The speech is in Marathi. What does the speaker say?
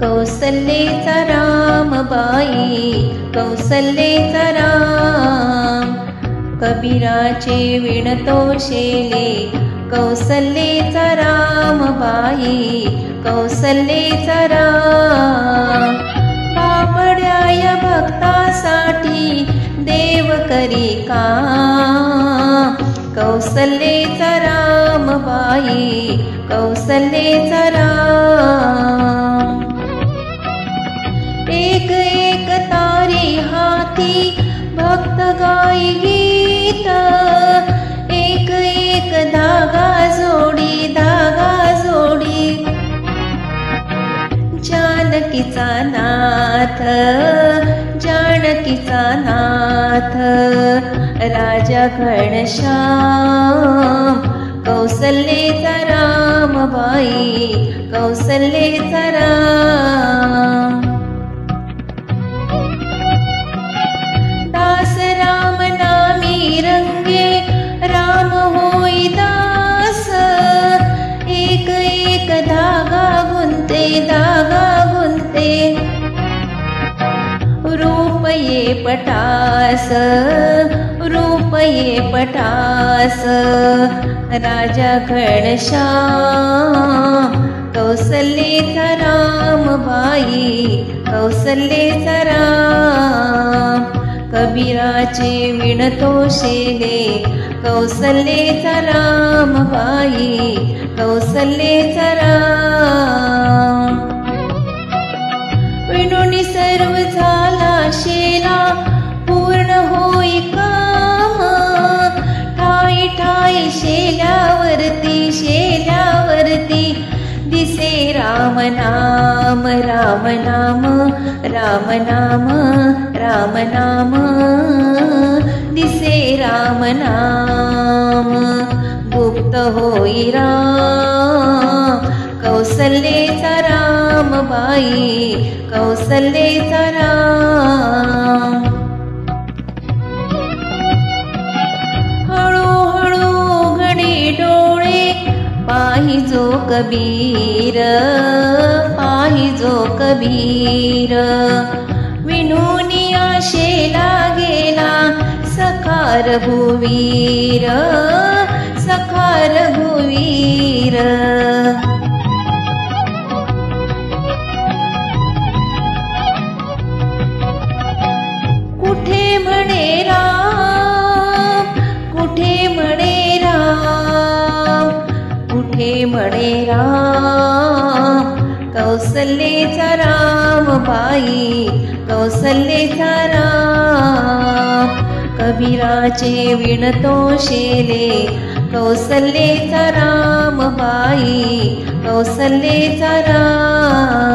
कौसल्येचा राम बाई, कौसल्येचा राम. कबीराचे विणतो शेले, कौसल्येचा राम बाई, कौसल्येचा राम. बाबड्या भक्तासाठी देव करी काम, कौसल्येचा राम बाई, कौसल्येचा राम. एक एक तारी हाती भक्त गाई गीत, एक एक धागा जोडी, धागा जोडी. जानकीचा नाथ, जानकीचा नाथ, राजा घनश्याम. कौसल्येचा राम बाई, कौसल्येचा राम. दास राम नामी रंगे, राम होई दास. एक एक धागा गुंते, धागा गुंते. रूप ये पटास, रूप ये पटास, राजा घनश्याम. कौसल्येचा राम बाई, कौसल्येचा राम. कबीराचे विणतो शेले, कौसल्येचा राम बाई, कौसल्येचा राम. विणुनी सर्व झाला शेला, पूर्ण होई काम. ठाई ठाई शेल्यावरती, शेल्यावरती, दिसे राम नाम, राम नाम, राम नाम, राम नाम. दिसे राम नाम, गुप्त होई राम. कौसल्येचा राम बाई, कौसल्येचा राम. हळूहळू उघडे डोळे, पाहिजो कबीर, पाहिजो कबीर. विणुनी आशेला गेला, सखा रघुवीर, सखा रघुवीर. कुठे म्हणे राम, कुठे म्हणे राम, कुठे म्हणे राम. कौसल्येचा राम बाई, कौसल्येचा राम. कबीराचे विणतो शेले, कौसल्येचा राम बाई, कौसल्येचा राम.